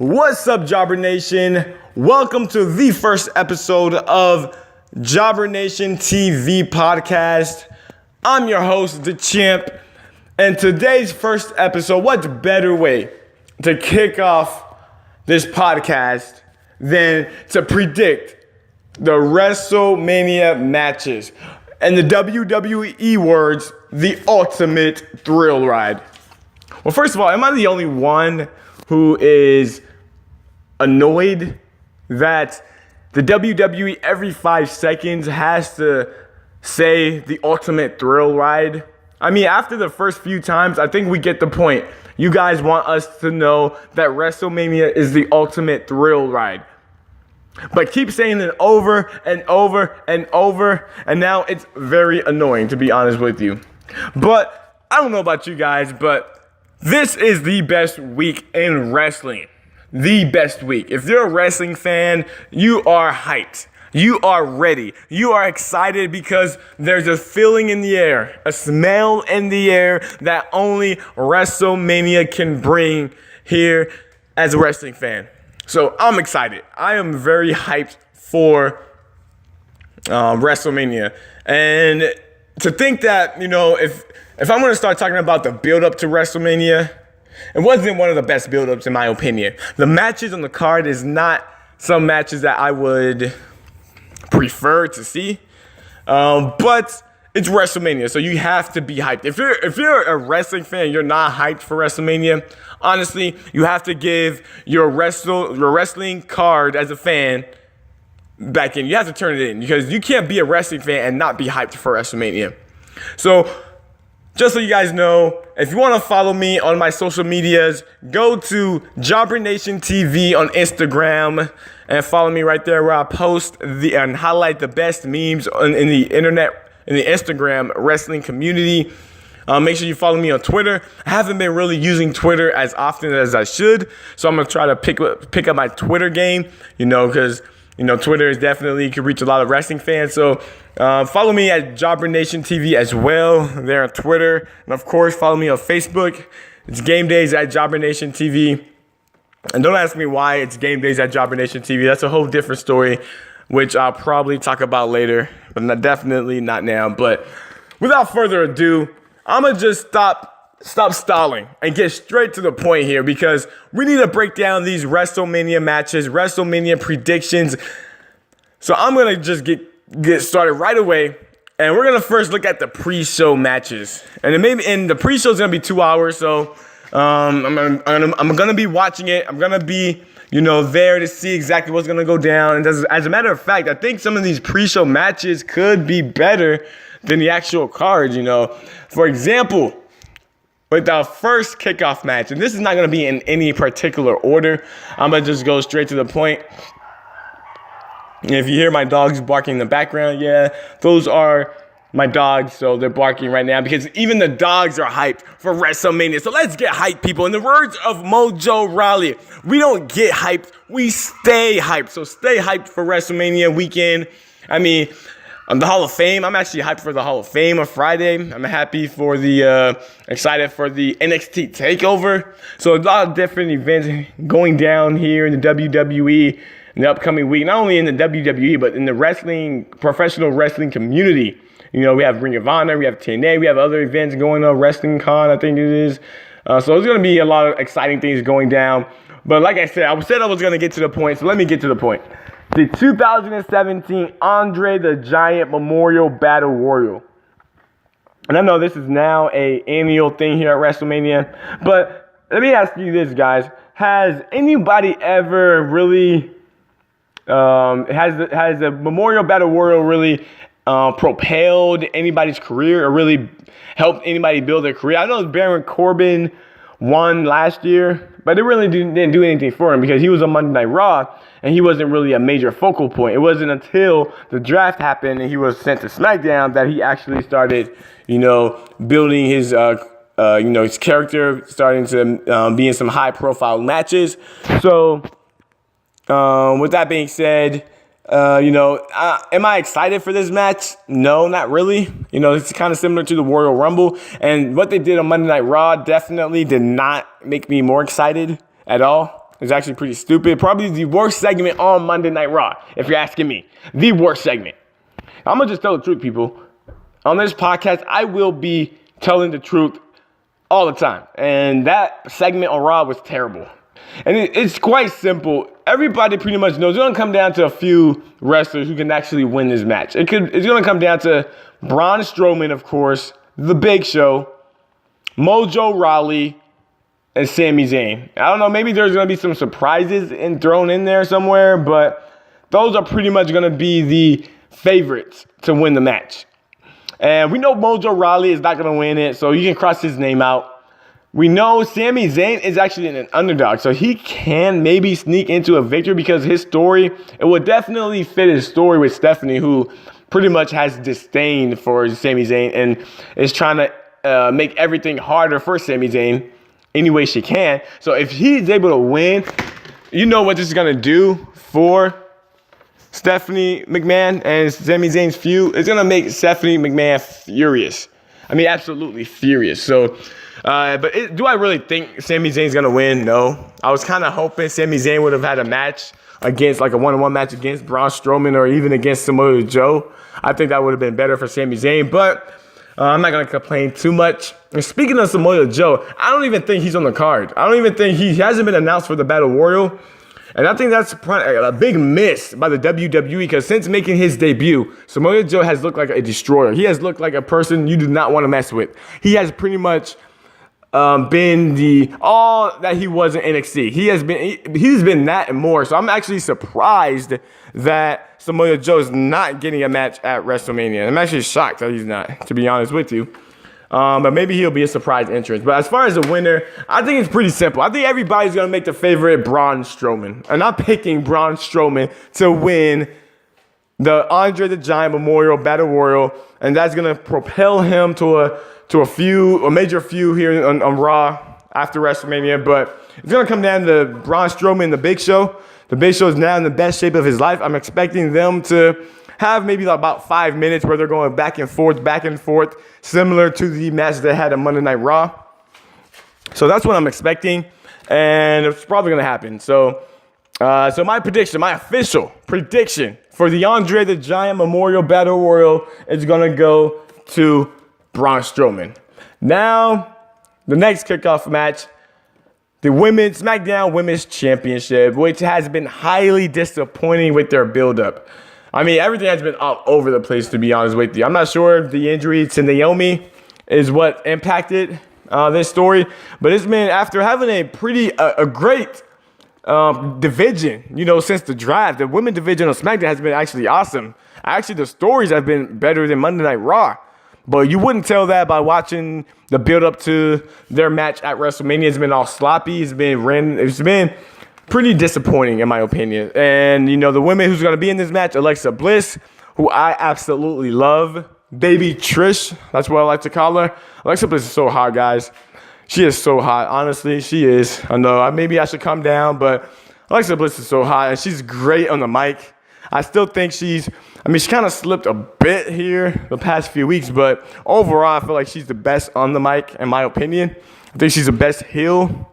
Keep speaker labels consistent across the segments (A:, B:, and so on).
A: What's up, Jobber Nation? Welcome to the first episode of JobbernationTV Podcast. I'm your host, The Champ, and today's first episode, what better way to kick off this podcast than to predict the WrestleMania matches and the WWE words, the ultimate thrill ride. Well, first of all, am I the only one who is annoyed that the WWE every 5 seconds has to say the ultimate thrill ride? I mean, after the first few times, I think we get the point. You guys want us to know that WrestleMania is the ultimate thrill ride. But keep saying it over and over and over, and now it's very annoying, to be honest with you. But I don't know about you guys, but this is the best week in wrestling. The best week. If you're a wrestling fan, you are hyped. You are ready. You are excited because there's a feeling in the air, a smell in the air that only WrestleMania can bring here as a wrestling fan. So I'm excited. I am very hyped for WrestleMania. And to think that, if I'm going to start talking about the build-up to WrestleMania, it wasn't one of the best build-ups in my opinion. The matches on the card is not some matches that I would prefer to see, but it's WrestleMania, so you have to be hyped. If you're a wrestling fan, you're not hyped for WrestleMania. Honestly, you have to give your wrestling card as a fan back in. You have to turn it in because you can't be a wrestling fan and not be hyped for WrestleMania. So, just so you guys know, if you want to follow me on my social medias, go to JobbernationTV on Instagram and follow me right there where I post and highlight the best memes in the internet, in the Instagram wrestling community. Make sure you follow me on Twitter. I haven't been really using Twitter as often as I should, so I'm going to try to pick up my Twitter game, because Twitter is definitely can reach a lot of wrestling fans. So follow me at JobbernationTV as well there on Twitter. And of course, follow me on Facebook. It's Game Days at JobbernationTV. And don't ask me why it's Game Days at JobbernationTV. That's a whole different story, which I'll probably talk about later, but definitely not now. But without further ado, I'm going to just stop stalling and get straight to the point here because we need to break down these WrestleMania matches, WrestleMania predictions. So I'm going to just get started right away. And we're going to first look at the pre-show matches. And the pre-show is going to be 2 hours. So I'm going to be watching it. I'm going to be, there to see exactly what's going to go down. And as a matter of fact, I think some of these pre-show matches could be better than the actual cards, For example, with our first kickoff match, and this is not going to be in any particular order. I'm going to just go straight to the point. And if you hear my dogs barking in the background, yeah, those are my dogs, so they're barking right now because even the dogs are hyped for WrestleMania. So let's get hyped, people. In the words of Mojo Rawley, we don't get hyped, we stay hyped. So stay hyped for WrestleMania weekend. I mean, the Hall of Fame. I'm actually hyped for the Hall of Fame on Friday. I'm happy for excited for the NXT TakeOver. So a lot of different events going down here in the WWE in the upcoming week. Not only in the WWE, but in the professional wrestling community. We have Ring of Honor, we have TNA, we have other events going on. Wrestling Con, I think it is. So there's going to be a lot of exciting things going down. But like I said I was going to get to the point, so let me get to the point. The 2017 Andre the Giant Memorial Battle Royal. And I know this is now an annual thing here at WrestleMania, but let me ask you this, guys. Has anybody ever really, has the Memorial Battle Royal really propelled anybody's career or really helped anybody build their career? I know Baron Corbin won last year, but it really didn't do anything for him because he was on Monday Night Raw and he wasn't really a major focal point. It wasn't until the draft happened and he was sent to Smackdown that he actually started, building his, his character, starting to be in some high-profile matches. So, with that being said, am I excited for this match? No, not really. It's kind of similar to the Royal Rumble. And what they did on Monday Night Raw definitely did not make me more excited at all. is actually pretty stupid. Probably the worst segment on Monday Night Raw, if you're asking me. The worst segment. I'm going to just tell the truth, people. On this podcast, I will be telling the truth all the time. And that segment on Raw was terrible. And it's quite simple. Everybody pretty much knows it's going to come down to a few wrestlers who can actually win this match. It's going to come down to Braun Strowman, of course, The Big Show, Mojo Rawley, and Sami Zayn. I don't know, maybe there's going to be some surprises thrown in there somewhere, but those are pretty much going to be the favorites to win the match. And we know Mojo Rawley is not going to win it, so you can cross his name out. We know Sami Zayn is actually an underdog, so he can maybe sneak into a victory because his story, it would definitely fit his story with Stephanie, who pretty much has disdain for Sami Zayn and is trying to make everything harder for Sami Zayn any way she can. So if he's able to win, you know what this is going to do for Stephanie McMahon and Sami Zayn's feud. It's going to make Stephanie McMahon furious. I mean, absolutely furious. So, do I really think Sami Zayn's going to win? No. I was kind of hoping Sami Zayn would have had a match against, like a one-on-one match against Braun Strowman or even against Samoa Joe. I think that would have been better for Sami Zayn, but I'm not going to complain too much. And speaking of Samoa Joe, I don't even think he's on the card. I don't even think he hasn't been announced for the Battle Royal. And I think that's a big miss by the WWE because since making his debut, Samoa Joe has looked like a destroyer. He has looked like a person you do not want to mess with. He has pretty much been all that he was in NXT. He's been that and more. So I'm actually surprised that Samoa Joe is not getting a match at WrestleMania. I'm actually shocked that he's not, to be honest with you. But maybe he'll be a surprise entrance. But as far as the winner, I think it's pretty simple. I think everybody's going to make the favorite Braun Strowman. And I'm picking Braun Strowman to win the Andre the Giant Memorial Battle Royal. And that's going to propel him to a major feud here on Raw after WrestleMania. But it's going to come down to Braun Strowman and The Big Show. The Big Show is now in the best shape of his life. I'm expecting them to have maybe about 5 minutes where they're going back and forth, similar to the match they had on Monday Night Raw. So that's what I'm expecting, and it's probably going to happen. So my prediction, my official prediction for the Andre the Giant Memorial Battle Royal is going to go to Braun Strowman. Now, the next kickoff match, the Smackdown Women's Championship, which has been highly disappointing with their buildup. I mean, everything has been all over the place, to be honest with you. I'm not sure if the injury to Naomi is what impacted this story, but it's been after having a great division, since the draft. The women's division on SmackDown has been actually awesome. Actually, the stories have been better than Monday Night Raw. But you wouldn't tell that by watching the build-up to their match at WrestleMania. It's been all sloppy. It's been pretty disappointing, in my opinion. And, the women who's going to be in this match, Alexa Bliss, who I absolutely love. Baby Trish, that's what I like to call her. Alexa Bliss is so hot, guys. She is so hot. Honestly, she is. I know, maybe I should calm down, but Alexa Bliss is so hot, and she's great on the mic. I still think she kind of slipped a bit here the past few weeks, but overall, I feel like she's the best on the mic, in my opinion. I think she's the best heel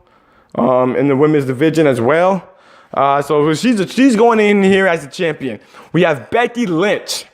A: in the women's division as well. So she's going in here as a champion. We have Becky Lynch.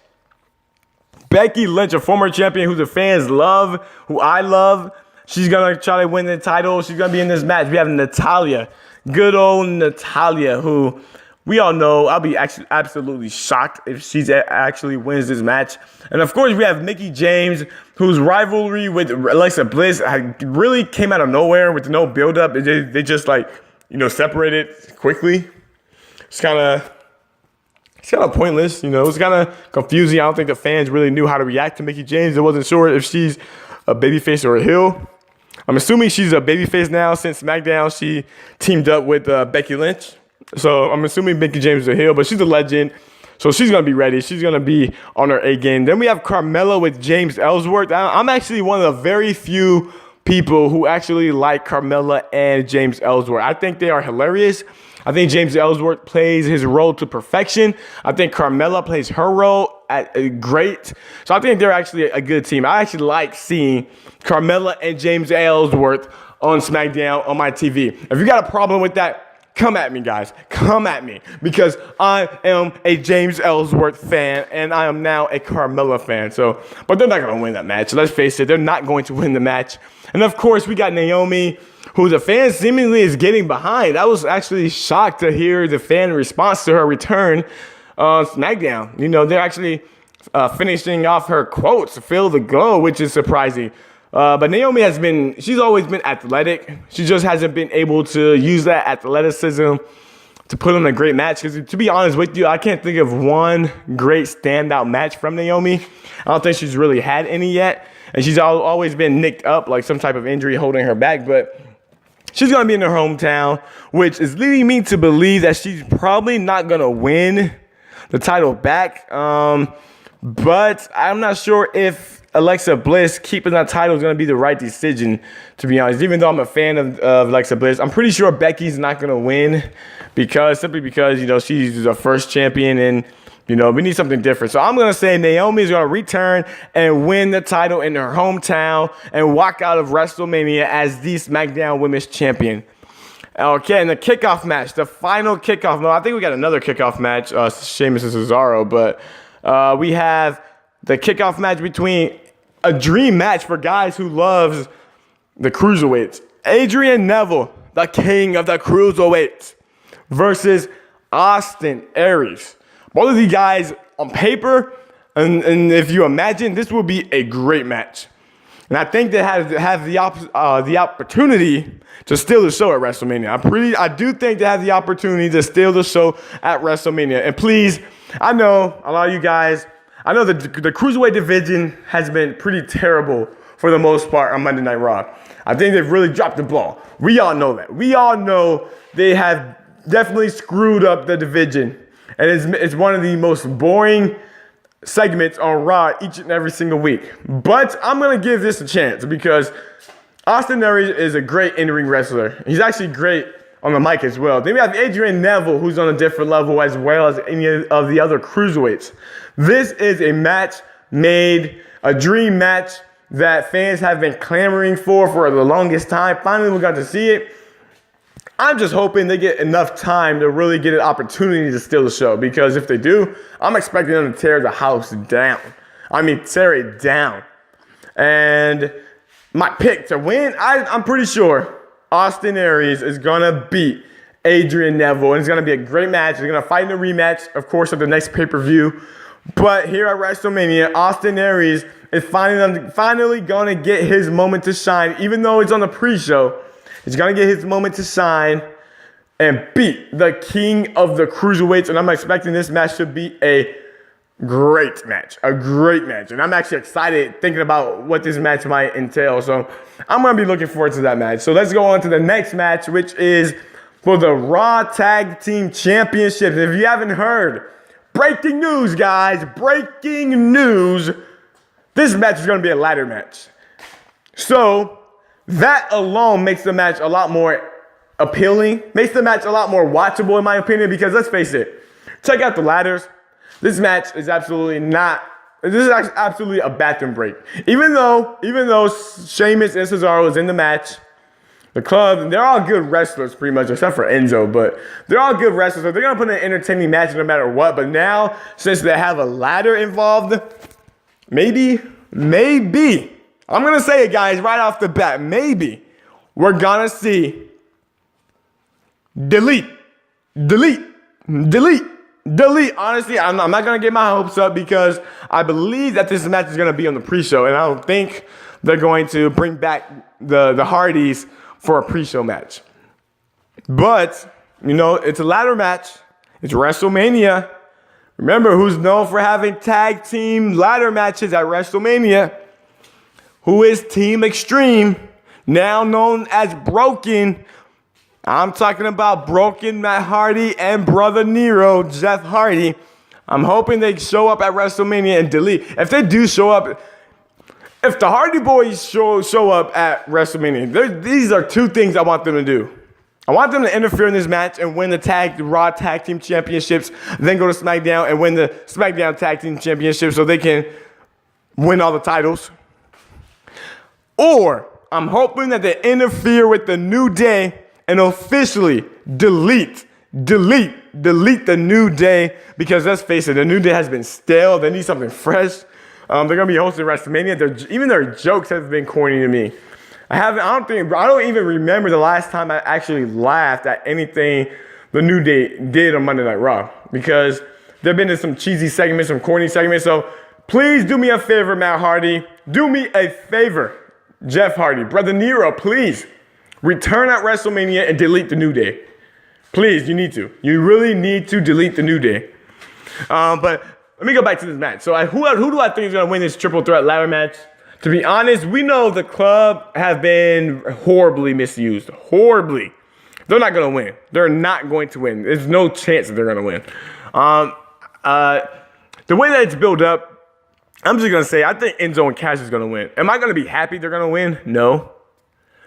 A: Becky Lynch, a former champion who the fans love, who I love. She's going to try to win the title. She's going to be in this match. We have Natalya, good old Natalya, who we all know. I'll be actually absolutely shocked if she actually wins this match. And, of course, we have Mickie James, whose rivalry with Alexa Bliss really came out of nowhere with no build-up. They just, separated quickly. It's kind of pointless, It's kind of confusing. I don't think the fans really knew how to react to Mickie James. They wasn't sure if she's a babyface or a heel. I'm assuming she's a babyface now since SmackDown. She teamed up with Becky Lynch. So I'm assuming Mickie James is a heel, but she's a legend. So she's going to be ready. She's going to be on her A game. Then we have Carmella with James Ellsworth. I'm actually one of the very few people who actually like Carmella and James Ellsworth. I think they are hilarious. I think James Ellsworth plays his role to perfection. I think Carmella plays her role great. So I think they're actually a good team. I actually like seeing Carmella and James Ellsworth on SmackDown on my TV. If you got a problem with that, come at me, guys. Come at me. Because I am a James Ellsworth fan, and I am now a Carmella fan. But they're not going to win that match. Let's face it, they're not going to win the match. And, of course, we got Naomi, who the fan seemingly is getting behind. I was actually shocked to hear the fan response to her return on SmackDown. They're actually finishing off her quotes, "Feel the glow," which is surprising. But Naomi she's always been athletic. She just hasn't been able to use that athleticism to put on a great match. Because to be honest with you, I can't think of one great standout match from Naomi. I don't think she's really had any yet. And she's always been nicked up, like some type of injury holding her back. But she's going to be in her hometown, which is leading me to believe that she's probably not going to win the title back. But I'm not sure if Alexa Bliss keeping that title is going to be the right decision, to be honest. Even though I'm a fan of Alexa Bliss, I'm pretty sure Becky's not going to win simply because, she's the first champion and, we need something different. So I'm going to say Naomi is going to return and win the title in her hometown and walk out of WrestleMania as the SmackDown Women's Champion. Okay, and the kickoff match, the final kickoff match. I think we got another kickoff match, Sheamus and Cesaro, but we have the kickoff match between a dream match for guys who loves the cruiserweights. Adrian Neville, the king of the cruiserweights, versus Austin Aries. Both of these guys on paper, and if you imagine, this will be a great match. And I think they have the opportunity to steal the show at WrestleMania. I do think they have the opportunity to steal the show at WrestleMania. And please, I know a lot of you guys, I know the Cruiserweight division has been pretty terrible for the most part on Monday Night Raw. I think they've really dropped the ball. We all know that. We all know they have definitely screwed up the division. And it's one of the most boring segments on Raw each and every single week. But I'm going to give this a chance because Austin Aries is a great in-ring wrestler. He's actually great on the mic as well. Then we have Adrian Neville, who's on a different level as well as any of the other cruiserweights. This is a match a dream match that fans have been clamoring for the longest time. Finally, we got to see it. I'm just hoping they get enough time to really get an opportunity to steal the show, because if they do, I'm expecting them to tear the house down. Tear it down. And my pick to win, I'm pretty sure Austin Aries is going to beat Adrian Neville, and it's going to be a great match. They're going to fight in a rematch, of course, of the next pay-per-view. But here at WrestleMania, Austin Aries is finally going to get his moment to shine, even though it's on the pre-show. He's going to get his moment to shine and beat the king of the cruiserweights. And I'm expecting this match to be a great match. And I'm actually excited thinking about what this match might entail. So I'm going to be looking forward to that match. So let's go on to the next match, which is for the Raw Tag Team Championships. If you haven't heard, breaking news, guys. Breaking news. This match is going to be a ladder match. So that alone makes the match a lot more appealing, makes the match a lot more watchable, in my opinion, because let's face it, check out the ladders. This match is absolutely a bathroom break. Even though Sheamus and Cesaro is in the match, the club, they're all good wrestlers pretty much, except for Enzo, but they're all good wrestlers, so they're going to put in an entertaining match no matter what. But now, since they have a ladder involved, maybe, I'm going to say it, guys, right off the bat. Maybe we're going to see delete. Honestly, I'm not going to get my hopes up because I believe that this match is going to be on the pre-show, and I don't think they're going to bring back the Hardys for a pre-show match. But, it's a ladder match. It's WrestleMania. Remember, who's known for having tag team ladder matches at WrestleMania? Who is Team Extreme, now known as Broken. I'm talking about Broken Matt Hardy and Brother Nero, Jeff Hardy. I'm hoping they show up at WrestleMania and delete. If they do show up, if the Hardy Boys show up at WrestleMania, these are two things I want them to do. I want them to interfere in this match and win the Raw Tag Team Championships, then go to SmackDown and win the SmackDown Tag Team Championships so they can win all the titles. Or I'm hoping that they interfere with the New Day and officially delete the New Day, because let's face it, the New Day has been stale. They need something fresh. They're gonna be hosting WrestleMania. Even their jokes have been corny to me. I don't even remember the last time I actually laughed at anything the New Day did on Monday Night Raw, because there've been some cheesy segments, some corny segments. So please do me a favor, Matt Hardy. Do me a favor, Jeff Hardy, Brother Nero. Please return at WrestleMania and delete the New Day. Please, you need to. You really need to delete the New Day. But let me go back to this match. So who do I think is going to win this triple threat ladder match? To be honest, we know the club have been horribly misused. Horribly. They're not going to win. They're not going to win. There's no chance that they're going to win. The way that it's built up, I'm just going to say I think Enzo and Cass is going to win. Am I going to be happy they're going to win? No.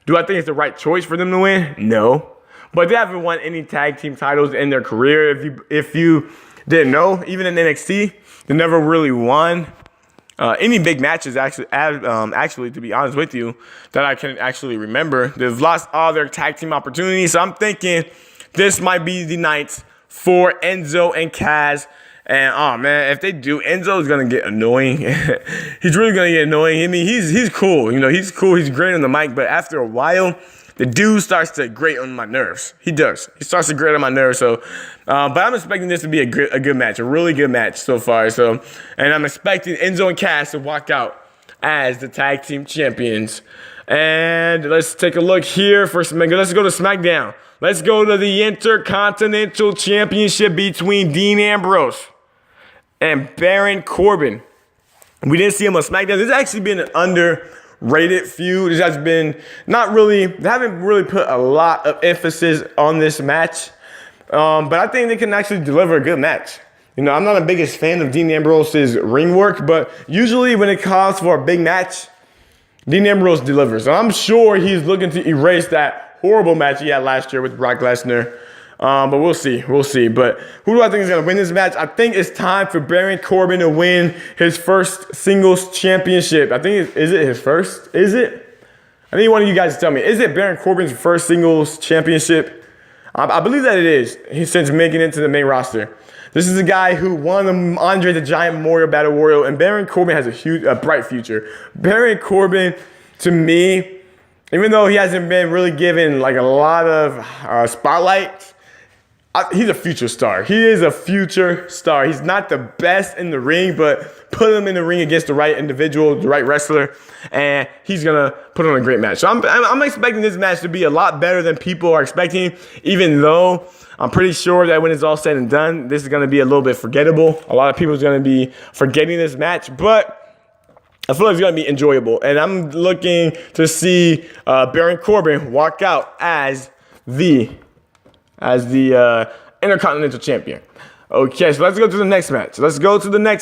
A: Do I think it's the right choice for them to win? No. But they haven't won any tag team titles in their career. If you didn't know, even in NXT, they never really won any big matches, actually, to be honest with you, that I can actually remember. They've lost all their tag team opportunities. So I'm thinking this might be the night for Enzo and Cass. And, oh, man, if they do, Enzo's going to get annoying. He's really going to get annoying. I mean, he's cool. You know, he's cool. He's great on the mic. But after a while, the dude starts to grate on my nerves. He does. He starts to grate on my nerves. So, but I'm expecting this to be a good match, a really good match so far. So, and I'm expecting Enzo and Cass to walk out as the tag team champions. And let's take a look here for SmackDown. Let's go to SmackDown. Let's go to the Intercontinental Championship between Dean Ambrose and Baron Corbin. We didn't see him on SmackDown. This has actually been an underrated feud. This has been they haven't really put a lot of emphasis on this match. But I think they can actually deliver a good match. You know, I'm not the biggest fan of Dean Ambrose's ring work, but usually when it calls for a big match, Dean Ambrose delivers. And I'm sure he's looking to erase that horrible match he had last year with Brock Lesnar. But we'll see. But who do I think is going to win this match? I think it's time for Baron Corbin to win his first singles championship. I think, is it his first? Is it? I need one of you guys to tell me. Is it Baron Corbin's first singles championship? I believe that it is. He's since making it to the main roster. This is a guy who won the Andre the Giant Memorial Battle Royal, and Baron Corbin has a bright future. Baron Corbin, to me, even though he hasn't been really given like a lot of spotlight, he's a future star. He is a future star. He's not the best in the ring, but put him in the ring against the right individual, the right wrestler, and he's going to put on a great match. So I'm expecting this match to be a lot better than people are expecting, even though I'm pretty sure that when it's all said and done, this is going to be a little bit forgettable. A lot of people are going to be forgetting this match, but I feel like it's going to be enjoyable. And I'm looking to see Baron Corbin walk out as the Intercontinental Champion. Okay, so let's go to the next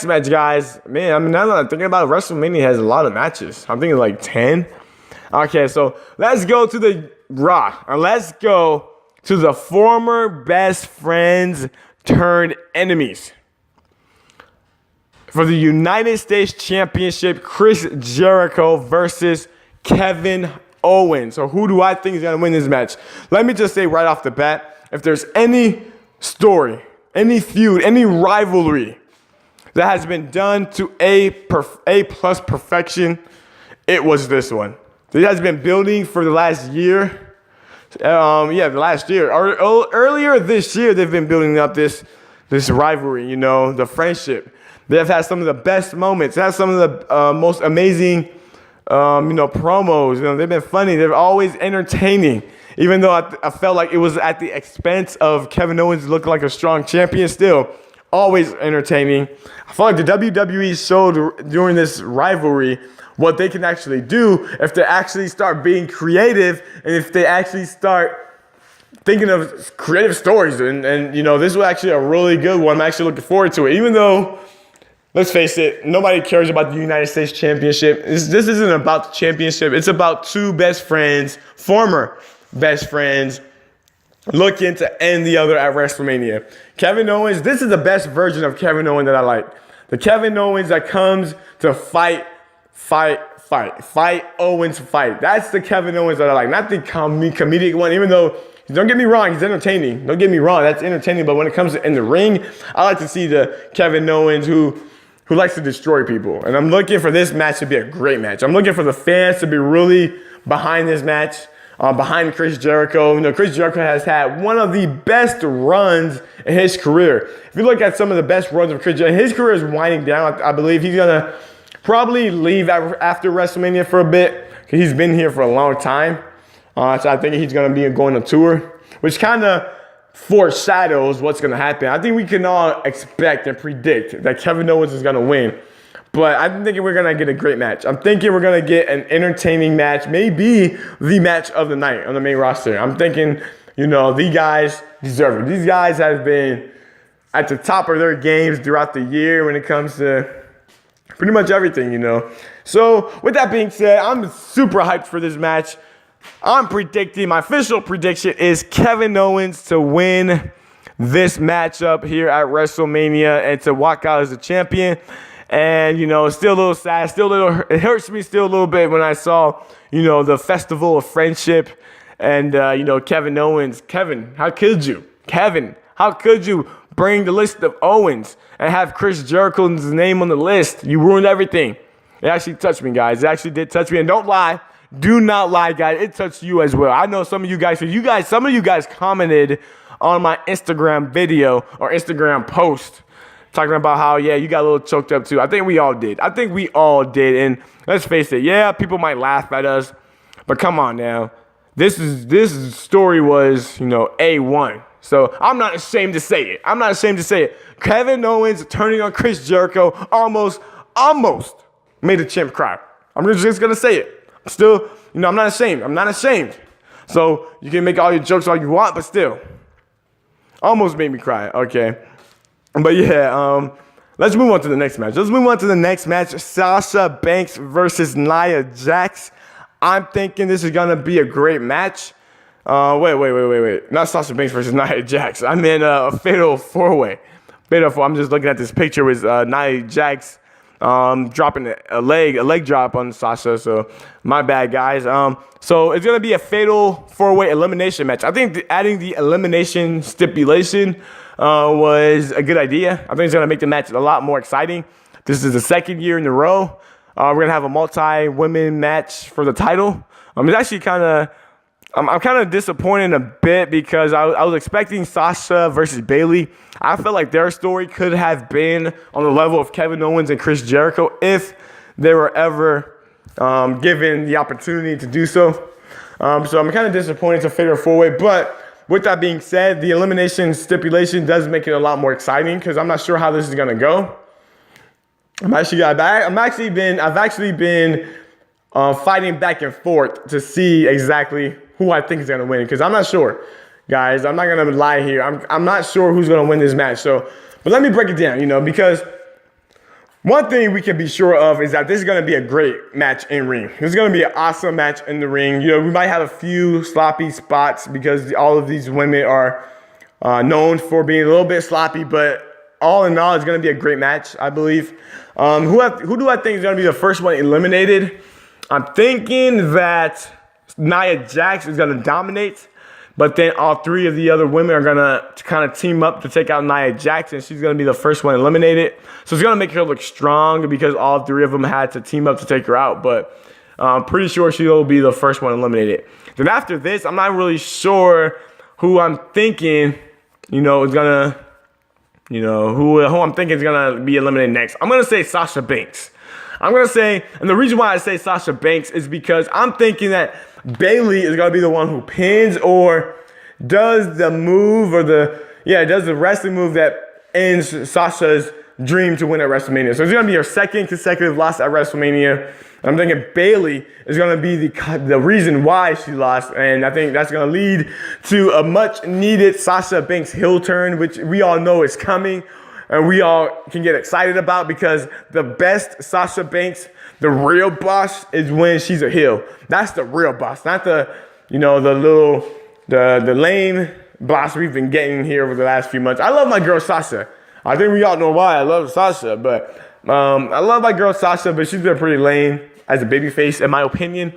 A: match. Guys. Man, I mean, now that I'm thinking about it, WrestleMania has a lot of matches. I'm thinking like 10. Okay, so let's go to the Raw. And let's go to the former best friends turned enemies. For the United States Championship, Chris Jericho versus Kevin Owens. So who do I think is going to win this match? Let me just say right off the bat, if there's any story, any feud, any rivalry that has been done to A+ perfection, it was this one. It has been building for the last year. The last year. Earlier this year, they've been building up this rivalry, you know, the friendship. They've had some of the best moments. They have some of the most amazing, promos. You know, they've been funny. They're always entertaining. Even though I felt like it was at the expense of Kevin Owens looking like a strong champion, still always entertaining. I feel like the WWE showed during this rivalry what they can actually do if they actually start being creative and if they actually start thinking of creative stories. And you know, this was actually a really good one. I'm actually looking forward to it. Even though, let's face it, nobody cares about the United States Championship. This isn't about the championship. It's about two best friends, former best friends, looking to end the other at WrestleMania. Kevin Owens, this is the best version of Kevin Owens that I like. The Kevin Owens that comes to fight Owens fight. That's the Kevin Owens that I like, not the comedic one, even though don't get me wrong, he's entertaining. Don't get me wrong, that's entertaining. But when it comes to in the ring, I like to see the Kevin Owens who likes to destroy people. And I'm looking for this match to be a great match. I'm looking for the fans to be really behind this match, behind Chris Jericho. You know, Chris Jericho has had one of the best runs in his career. If you look at some of the best runs of Chris Jericho, his career is winding down. I believe he's going to probably leave after WrestleMania for a bit because he's been here for a long time. So I think he's going to be going on tour, which kind of foreshadows what's going to happen. I think we can all expect and predict that Kevin Owens is going to win. But I'm thinking we're going to get a great match. I'm thinking we're going to get an entertaining match, maybe the match of the night on the main roster. I'm thinking, you know, these guys deserve it. These guys have been at the top of their games throughout the year when it comes to pretty much everything, you know. So with that being said, I'm super hyped for this match. I'm predicting, my official prediction is Kevin Owens to win this matchup here at WrestleMania and to walk out as a champion. And, you know, it's still a little sad, it hurts me still a little bit when I saw, you know, the Festival of Friendship and, you know, Kevin Owens. Kevin, how could you? Kevin, how could you bring the list of Owens and have Chris Jericho's name on the list? You ruined everything. It actually touched me, guys. It actually did touch me. And don't lie. Do not lie, guys. It touched you as well. I know some of you guys, some of you guys commented on my Instagram video or Instagram post talking about how, yeah, you got a little choked up too. I think we all did. And let's face it, yeah, people might laugh at us, but come on now. This story was, you know, A1. So I'm not ashamed to say it. Kevin Owens turning on Chris Jericho almost made the champ cry. I'm just going to say it. Still, you know, I'm not ashamed. So you can make all your jokes all you want, but still, almost made me cry. Okay. But yeah, let's move on to the next match. Sasha Banks versus Nia Jax. I'm thinking this is going to be a great match. Wait. Not Sasha Banks versus Nia Jax. I meant a fatal four-way. I'm just looking at this picture with Nia Jax dropping a leg drop on Sasha. So my bad, guys. So it's going to be a fatal four-way elimination match. I think adding the elimination stipulation was a good idea. I think it's going to make the match a lot more exciting. This is the second year in a row. We're going to have a multi-women match for the title. It's actually I'm kind of disappointed a bit because I was expecting Sasha versus Bayley. I felt like their story could have been on the level of Kevin Owens and Chris Jericho if they were ever given the opportunity to do so. So I'm kind of disappointed to fatal four-way. But with that being said, the elimination stipulation does make it a lot more exciting because I'm not sure how this is going to go. I've actually been fighting back and forth to see exactly who I think is going to win because I'm not sure. Guys, I'm not going to lie here. I'm not sure who's going to win this match. So, but let me break it down, you know, because one thing we can be sure of is that this is going to be a great match in ring. This is going to be an awesome match in the ring. You know, we might have a few sloppy spots because all of these women are known for being a little bit sloppy, but all in all, it's going to be a great match, I believe. Who do I think is going to be the first one eliminated? I'm thinking that Nia Jax is going to dominate, but then all three of the other women are going to kind of team up to take out Nia Jax, and she's going to be the first one eliminated. So it's going to make her look strong because all three of them had to team up to take her out, but I'm pretty sure she'll be the first one eliminated. Then after this, I'm not really sure who I'm thinking, you know, is going to, you know, who I'm thinking is going to be eliminated next. I'm going to say Sasha Banks. And the reason why I say Sasha Banks is because I'm thinking that Bayley is going to be the one who pins or does the move does the wrestling move that ends Sasha's dream to win at WrestleMania. So it's going to be her second consecutive loss at WrestleMania. I'm thinking Bayley is going to be the reason why she lost, and I think that's going to lead to a much-needed Sasha Banks heel turn, which we all know is coming. And we all can get excited about because the best Sasha Banks, the real boss, is when she's a heel. That's the real boss, not the lame boss we've been getting here over the last few months. I love my girl Sasha. I think we all know why I love Sasha, but I love my girl Sasha, but she's been pretty lame as a babyface, in my opinion.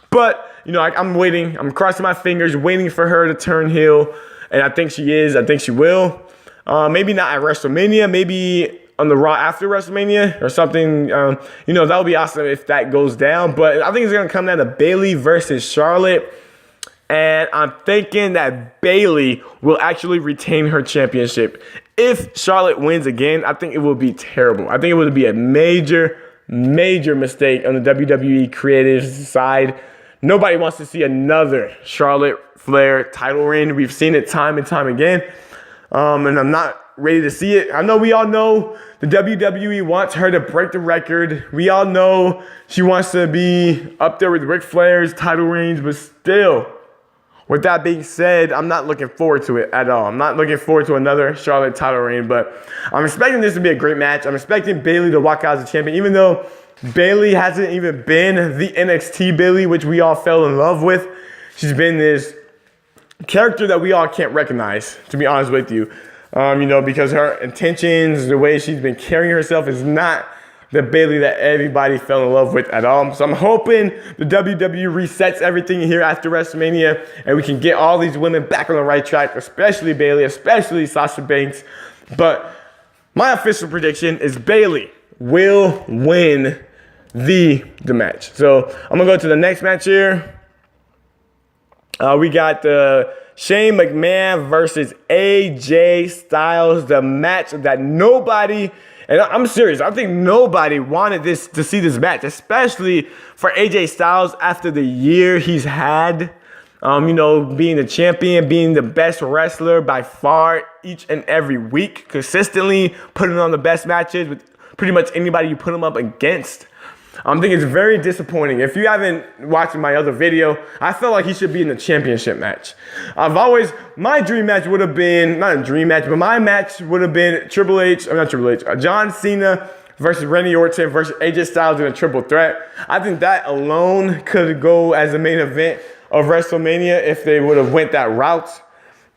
A: But I'm waiting. I'm crossing my fingers, waiting for her to turn heel. And I think she is. I think she will. Maybe not at WrestleMania. Maybe on the Raw after WrestleMania or something. That would be awesome if that goes down. But I think it's going to come down to Bayley versus Charlotte. And I'm thinking that Bayley will actually retain her championship. If Charlotte wins again, I think it will be terrible. I think it would be a major mistake on the WWE creative side. Nobody wants to see another Charlotte Flair title reign. We've seen it time and time again. And I'm not ready to see it. I know we all know the WWE wants her to break the record. We all know she wants to be up there with Ric Flair's title reigns, but still, with that being said, I'm not looking forward to it at all. I'm not looking forward to another Charlotte title reign, but I'm expecting this to be a great match. I'm expecting Bayley to walk out as a champion, even though Bayley hasn't even been the NXT Bayley, which we all fell in love with. She's been this character that we all can't recognize, to be honest with you. Because her intentions, the way she's been carrying herself is not the Bayley that everybody fell in love with at all. So I'm hoping the WWE resets everything here after WrestleMania and we can get all these women back on the right track, especially Bayley, especially Sasha Banks. But my official prediction is Bayley will win the match. So I'm going to go to the next match here. We got the Shane McMahon versus AJ Styles, the match that nobody, and I'm serious, I think nobody wanted to see this match, especially for AJ Styles after the year he's had. Being the champion, being the best wrestler by far each and every week, consistently putting on the best matches with pretty much anybody you put him up against. I think it's very disappointing. If you haven't watched my other video, I felt like he should be in the championship match. My dream match would have been, not a dream match, but my match would have been John Cena versus Randy Orton versus AJ Styles in a triple threat. I think that alone could go as the main event of WrestleMania if they would have went that route.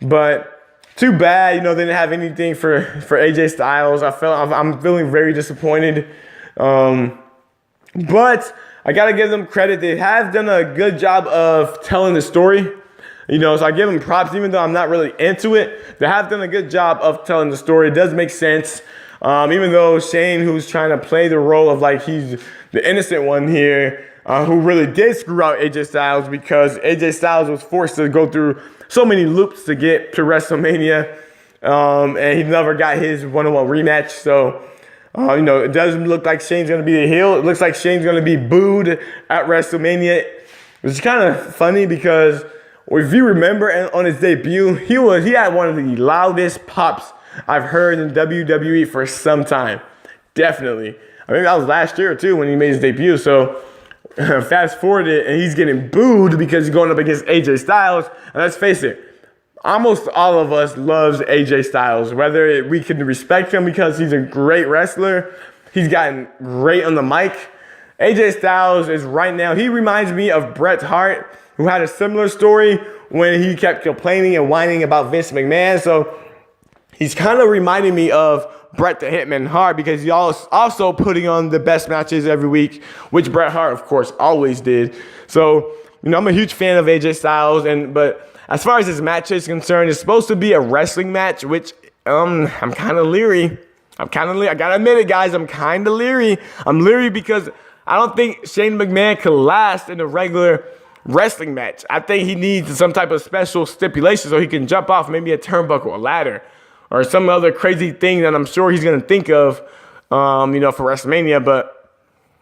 A: But too bad, they didn't have anything for AJ Styles. I'm feeling very disappointed. But I got to give them credit. They have done a good job of telling the story. So I give them props, even though I'm not really into it. They have done a good job of telling the story. It does make sense. Even though Shane, who's trying to play the role of like he's the innocent one here, who really did screw out AJ Styles because AJ Styles was forced to go through so many loops to get to WrestleMania. And he never got his one-on-one rematch. So, it doesn't look like Shane's going to be the heel. It looks like Shane's going to be booed at WrestleMania. Which is kind of funny because if you remember on his debut, he had one of the loudest pops I've heard in WWE for some time. Definitely. I mean, that was last year too when he made his debut. So fast forward it and he's getting booed because he's going up against AJ Styles. And let's face it, almost all of us loves AJ Styles, whether we can respect him because he's a great wrestler. He's gotten great on the mic. AJ Styles is right now, he reminds me of Bret Hart, who had a similar story when he kept complaining and whining about Vince McMahon. So he's kind of reminding me of Bret the Hitman Hart because he's also putting on the best matches every week, which Bret Hart, of course, always did. So, I'm a huge fan of AJ Styles, but as far as this match is concerned, it's supposed to be a wrestling match, which I'm kind of leery. I gotta admit it, guys. I'm kind of leery. I'm leery because I don't think Shane McMahon could last in a regular wrestling match. I think he needs some type of special stipulation so he can jump off maybe a turnbuckle, a ladder, or some other crazy thing that I'm sure he's going to think of, for WrestleMania. But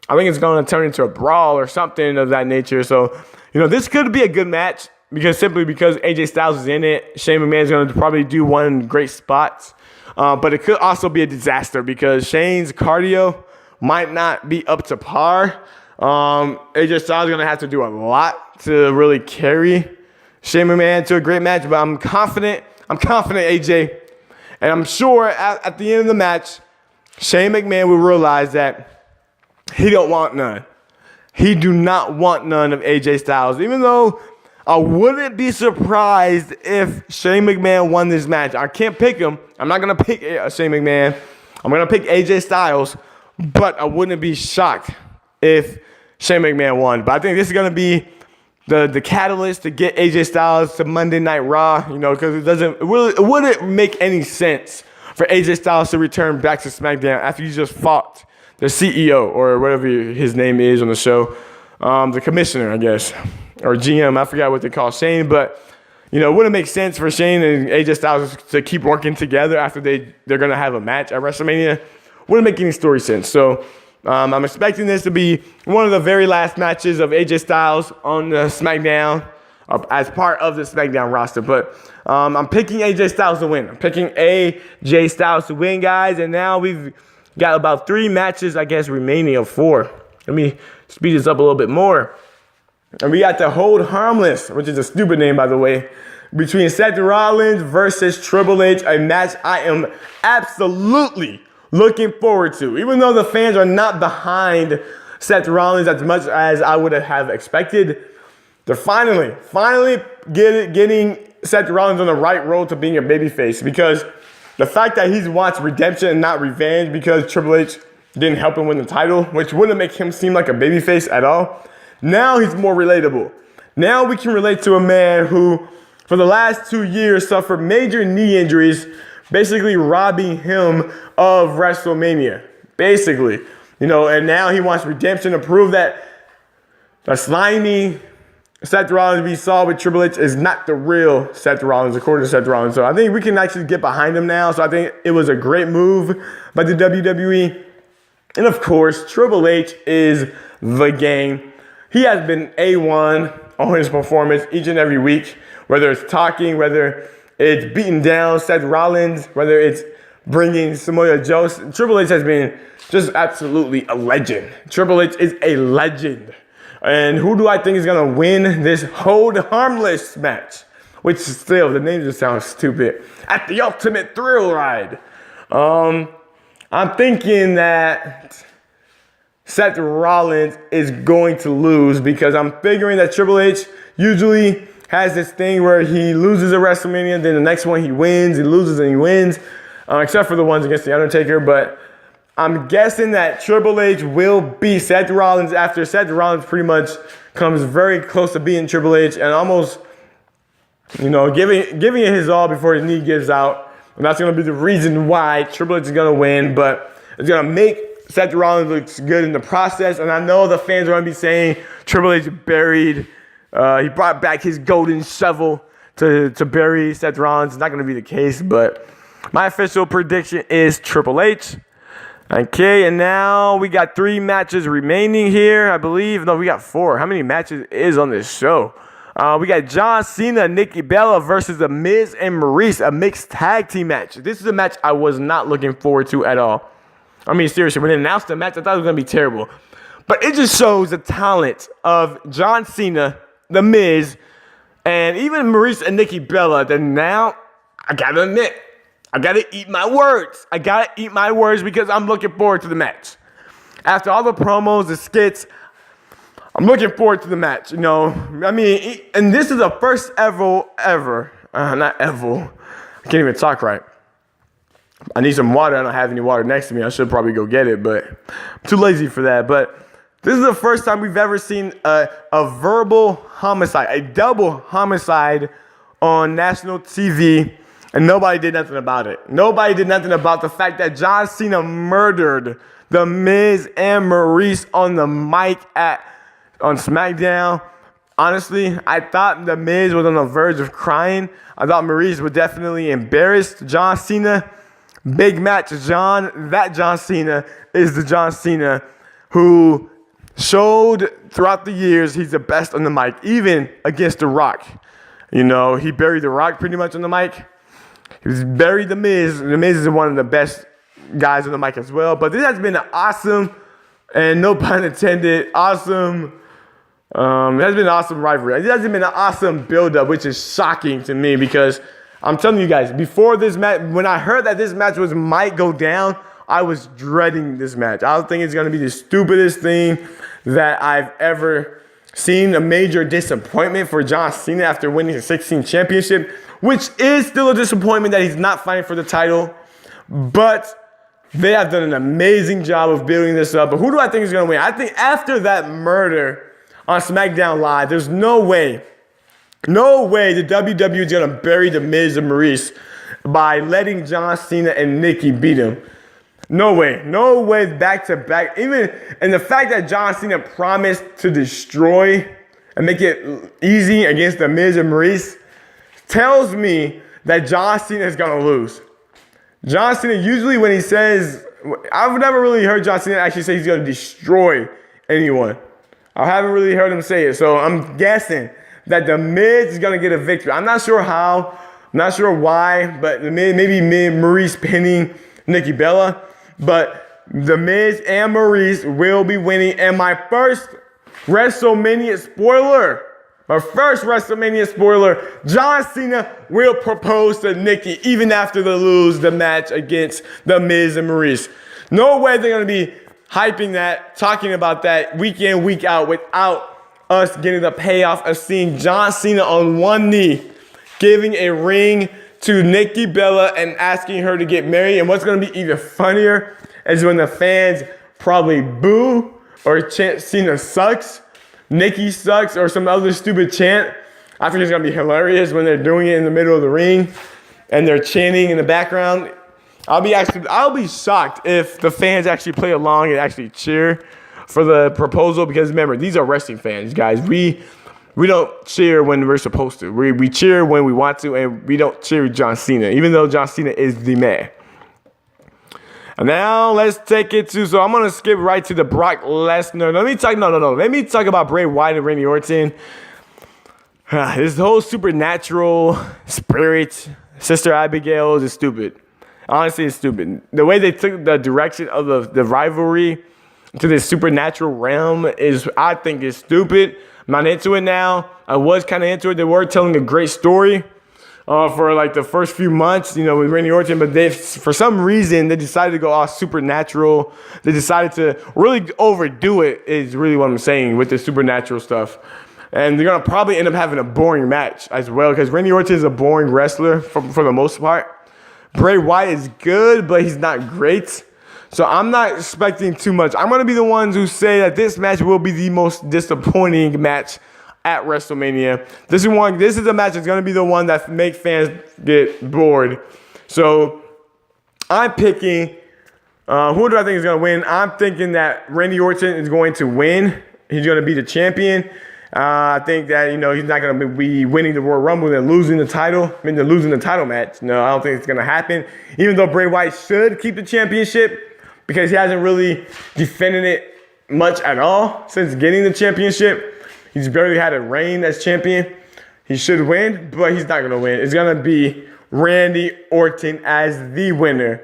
A: I think it's going to turn into a brawl or something of that nature. So, this could be a good match because AJ Styles is in it. Shane McMahon is going to probably do one great spot. But it could also be a disaster because Shane's cardio might not be up to par. AJ Styles is going to have to do a lot to really carry Shane McMahon to a great match. But I'm confident, AJ. And I'm sure at the end of the match, Shane McMahon will realize that he don't want none. He do not want none of AJ Styles. Even though I wouldn't be surprised if Shane McMahon won this match. I can't pick him. I'm not going to pick Shane McMahon. I'm going to pick AJ Styles. But I wouldn't be shocked if Shane McMahon won. But I think this is going to be the catalyst to get AJ Styles to Monday Night Raw, because it wouldn't make any sense for AJ Styles to return back to SmackDown after he just fought the CEO or whatever his name is on the show, the commissioner, I guess, or GM. I forgot what they call Shane, but it wouldn't make sense for Shane and AJ Styles to keep working together after they're gonna have a match at WrestleMania. Wouldn't make any story sense. So I'm expecting this to be one of the very last matches of AJ Styles on the SmackDown as part of the SmackDown roster. But I'm picking AJ Styles to win. I'm picking AJ Styles to win, guys. And now we've got about 3 matches, I guess, remaining of 4. Let me speed this up a little bit more. And we got the Hold Harmless, which is a stupid name, by the way, between Seth Rollins versus Triple H, a match I am absolutely looking forward to. Even though the fans are not behind Seth Rollins as much as I would have expected, they're finally getting Seth Rollins on the right road to being a babyface, because the fact that he wants redemption and not revenge because Triple H didn't help him win the title, which wouldn't make him seem like a babyface at all, now he's more relatable. Now we can relate to a man who, for the last 2 years, suffered major knee injuries, basically robbing him of WrestleMania. Basically. And now he wants redemption to prove that the slimy Seth Rollins we saw with Triple H is not the real Seth Rollins, according to Seth Rollins. So I think we can actually get behind him now. So I think it was a great move by the WWE. And of course, Triple H is the game. He has been A1 on his performance each and every week, whether it's talking, whether it's beating down Seth Rollins, whether it's bringing Samoa Joe. Triple H has been just absolutely a legend. Triple H is a legend. And who do I think is going to win this Hold Harmless match? Which still, the name just sounds stupid. At the Ultimate Thrill Ride. I'm thinking that Seth Rollins is going to lose, because I'm figuring that Triple H usually has this thing where he loses at WrestleMania, then the next one he wins, he loses and he wins, except for the ones against The Undertaker. But I'm guessing that Triple H will beat Seth Rollins after Seth Rollins pretty much comes very close to beating Triple H and almost, giving it his all before his knee gives out. And that's going to be the reason why Triple H is going to win, but it's going to make Seth Rollins look good in the process. And I know the fans are going to be saying Triple H buried, he brought back his golden shovel to bury Seth Rollins. It's not going to be the case, but my official prediction is Triple H. Okay, and now we got 3 matches remaining here, I believe. No, we got 4. How many matches is on this show? We got John Cena, Nikki Bella versus The Miz and Maryse, a mixed tag team match. This is a match I was not looking forward to at all. I mean, seriously, when they announced the match, I thought it was going to be terrible. But it just shows the talent of John Cena, The Miz, and even Maryse and Nikki Bella. That now, I got to admit, I got to eat my words. I got to eat my words because I'm looking forward to the match. After all the promos, the skits, I'm looking forward to the match, I mean, and this is the first ever, not ever, I can't even talk right. I need some water. I don't have any water next to me. I should probably go get it, but I'm too lazy for that. But this is the first time we've ever seen a verbal homicide, a double homicide on national TV, and nobody did nothing about it. Nobody did nothing about the fact that John Cena murdered The Miz and Maryse on the mic on SmackDown. Honestly, I thought The Miz was on the verge of crying. I thought Maryse was definitely embarrassed. John Cena, big match. That John Cena is the John Cena who showed throughout the years he's the best on the mic, even against The Rock. He buried The Rock pretty much on the mic. He's buried The Miz. The Miz is one of the best guys on the mic as well. But this has been an awesome, and no pun intended, awesome. It has been an awesome rivalry. It has been an awesome build-up, which is shocking to me because I'm telling you guys, before this match, when I heard that this match might go down, I was dreading this match. I was thinking it's going to be the stupidest thing that I've ever seen. A major disappointment for John Cena after winning his 16th championship, which is still a disappointment that he's not fighting for the title. But they have done an amazing job of building this up. But who do I think is going to win? I think after that murder on SmackDown Live. There's no way the WWE is going to bury The Miz and Maryse by letting John Cena and Nikki beat him. No way back to back. And the fact that John Cena promised to destroy and make it easy against The Miz and Maryse tells me that John Cena is going to lose. John Cena, usually when he says, I've never really heard John Cena actually say he's going to destroy anyone. I haven't really heard him say it. So I'm guessing that The Miz is going to get a victory. I'm not sure how, not sure why, but maybe Maryse pinning Nikki Bella. But The Miz and Maryse will be winning. And my first WrestleMania spoiler, John Cena will propose to Nikki even after they lose the match against The Miz and Maryse. No way they're going to be hyping that, talking about that week in, week out without us getting the payoff of seeing John Cena on one knee giving a ring to Nikki Bella and asking her to get married. And what's going to be even funnier is when the fans probably boo or chant Cena sucks, Nikki sucks, or some other stupid chant. I think it's going to be hilarious when they're doing it in the middle of the ring and they're chanting in the background. I'll be shocked if the fans actually play along and actually cheer for the proposal, because remember, these are wrestling fans, guys. We don't cheer when we're supposed to. We cheer when we want to, and we don't cheer John Cena, even though John Cena is the man. And now let's take it to, so I'm going to skip right to the Brock Lesnar. Let me talk about Bray Wyatt and Randy Orton. This whole supernatural spirit, Sister Abigail, is stupid. Honestly, it's stupid. The way they took the direction of the rivalry to this supernatural realm I think is stupid. I'm not into it now. I was kind of into it. They were telling a great story for like the first few months, with Randy Orton, but for some reason, they decided to go all supernatural. They decided to really overdo it, is really what I'm saying, with the supernatural stuff. And they're going to probably end up having a boring match as well, because Randy Orton is a boring wrestler for the most part. Bray Wyatt is good, but he's not great. So I'm not expecting too much. I'm going to be the ones who say that this match will be the most disappointing match at WrestleMania. This is a match that's going to be the one that makes fans get bored. So I'm picking, who do I think is going to win? I'm thinking that Randy Orton is going to win. He's going to be the champion. I think that, he's not going to be winning the Royal Rumble and losing the title. Losing the title match. No, I don't think it's going to happen. Even though Bray Wyatt should keep the championship, because he hasn't really defended it much at all since getting the championship. He's barely had a reign as champion. He should win, but he's not going to win. It's going to be Randy Orton as the winner.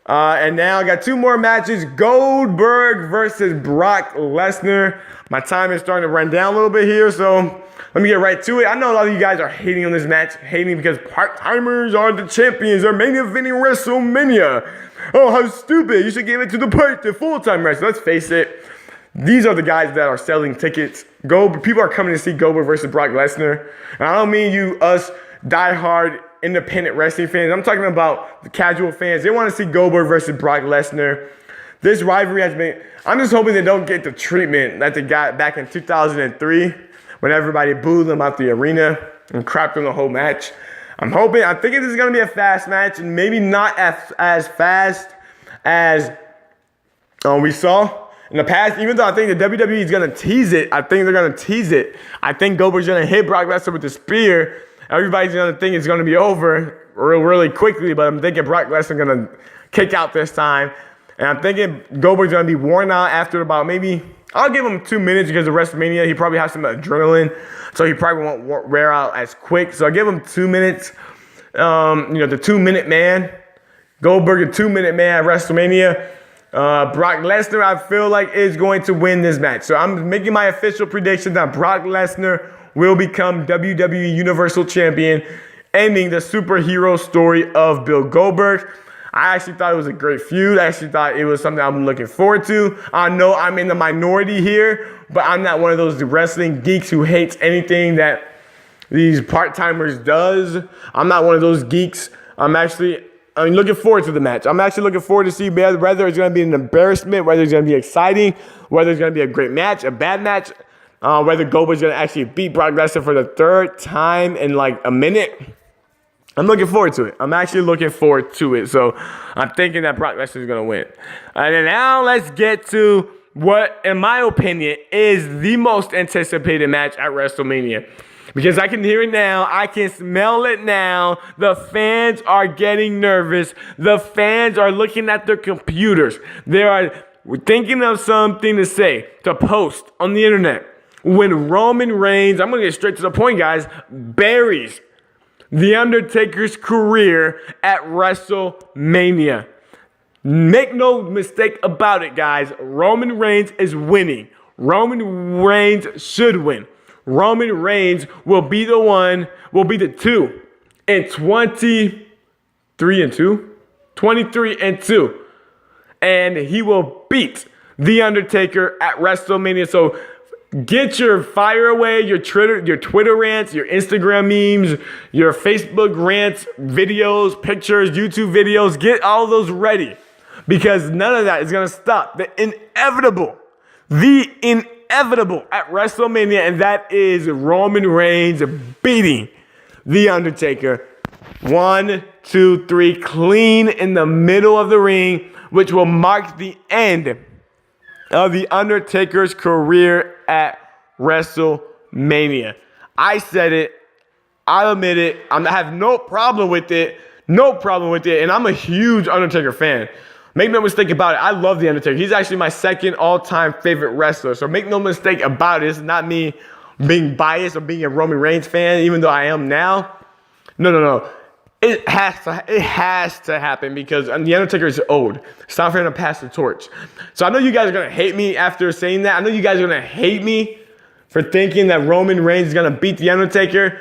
A: And now I got two more matches. Goldberg versus Brock Lesnar. My time is starting to run down a little bit here, so let me get right to it. I know a lot of you guys are hating on this match, hating because part-timers are the champions. They're main eventing WrestleMania. Oh, how stupid. You should give it to the full-time wrestler. Let's face it. These are the guys that are selling tickets. People are coming to see Goldberg versus Brock Lesnar. And I don't mean us diehard independent wrestling fans. I'm talking about the casual fans. They want to see Goldberg versus Brock Lesnar. This rivalry has been, I'm just hoping they don't get the treatment that they got back in 2003 when everybody booed them out the arena and crapped on the whole match. I'm thinking this is going to be a fast match, and maybe not as fast as we saw in the past. Even though I think the WWE is going to tease it. I think they're going to tease it. I think Goldberg's going to hit Brock Lesnar with the spear. Everybody's going to think it's going to be over really quickly, but I'm thinking Brock Lesnar going to kick out this time. And I'm thinking Goldberg's going to be worn out after about maybe, I'll give him 2 minutes because of WrestleMania. He probably has some adrenaline, so he probably won't wear out as quick. So I'll give him 2 minutes. The 2-minute man. Goldberg, the 2-minute man at WrestleMania. Brock Lesnar, I feel like, is going to win this match. So I'm making my official prediction that Brock Lesnar will become WWE Universal Champion, ending the superhero story of Bill Goldberg. I actually thought it was a great feud. I actually thought it was something I'm looking forward to. I know I'm in the minority here, but I'm not one of those wrestling geeks who hates anything that these part-timers does. I'm not one of those geeks. I'm looking forward to the match. I'm actually looking forward to see whether it's going to be an embarrassment, whether it's going to be exciting, whether it's going to be a great match, a bad match. whether Goldberg's going to actually beat Brock Lesnar for the third time in like a minute. I'm looking forward to it. I'm actually looking forward to it. So I'm thinking that Brock Lesnar is going to win. And then now let's get to what, in my opinion, is the most anticipated match at WrestleMania. Because I can hear it now. I can smell it now. The fans are getting nervous. The fans are looking at their computers. They are thinking of something to say, to post on the internet. When Roman Reigns, I'm going to get straight to the point, guys, buries The Undertaker's career at WrestleMania. Make no mistake about it, guys. Roman Reigns is winning. Roman Reigns should win. Roman Reigns will be the one, will be the 2 in 23-2. And he will beat The Undertaker at WrestleMania. So get your fire away, your Twitter rants, your Instagram memes, your Facebook rants, videos, pictures, YouTube videos. Get all those ready because none of that is going to stop the inevitable at WrestleMania, and that is Roman Reigns beating The Undertaker. 1, 2, 3, clean in the middle of the ring, which will mark the end of The Undertaker's career at WrestleMania. I said it. I'll admit it. I have no problem with it. And I'm a huge Undertaker fan. Make no mistake about it. I love The Undertaker. He's actually my second all-time favorite wrestler. So make no mistake about it. It's not me being biased or being a Roman Reigns fan, even though I am now. No. It has to happen because The Undertaker is old. It's time for him to pass the torch. So I know you guys are going to hate me after saying that. I know you guys are going to hate me for thinking that Roman Reigns is going to beat The Undertaker.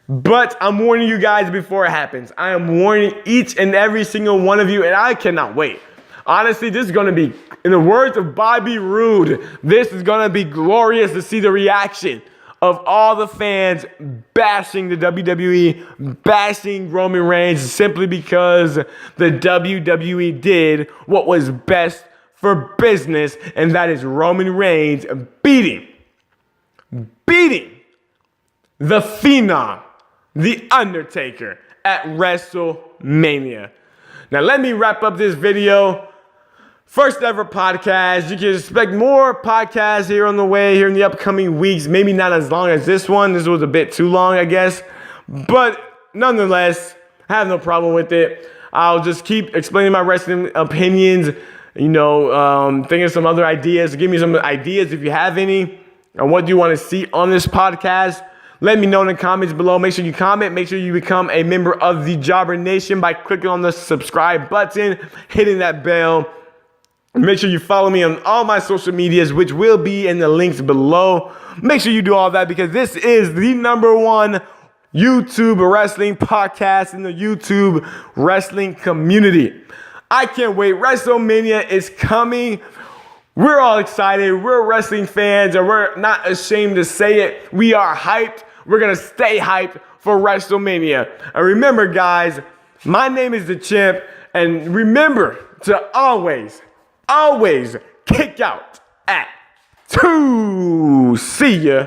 A: But I'm warning you guys before it happens. I am warning each and every single one of you, and I cannot wait. Honestly, this is going to be, in the words of Bobby Roode, this is going to be glorious to see the reaction of all the fans bashing the WWE, bashing Roman Reigns simply because the WWE did what was best for business, and that is Roman Reigns beating the Phenom, The Undertaker, at WrestleMania. Now, let me wrap up this video. First ever podcast. You can expect more podcasts here on the way, here in the upcoming weeks. Maybe not as long as this one. This was a bit too long, I guess. But nonetheless, I have no problem with it. I'll just keep explaining my wrestling opinions, thinking of some other ideas. Give me some ideas if you have any. And what do you want to see on this podcast? Let me know in the comments below. Make sure you comment. Make sure you become a member of the Jobber Nation by clicking on the subscribe button, hitting that bell. Make sure you follow me on all my social medias, which will be in the links below. Make sure you do all that because this is the #1 YouTube wrestling podcast in the YouTube wrestling community. I can't wait. WrestleMania is coming. We're all excited. We're wrestling fans, and we're not ashamed to say it. We are hyped. We're going to stay hyped for WrestleMania. And remember, guys, my name is The Champ, and remember to always kick out at 2. See ya.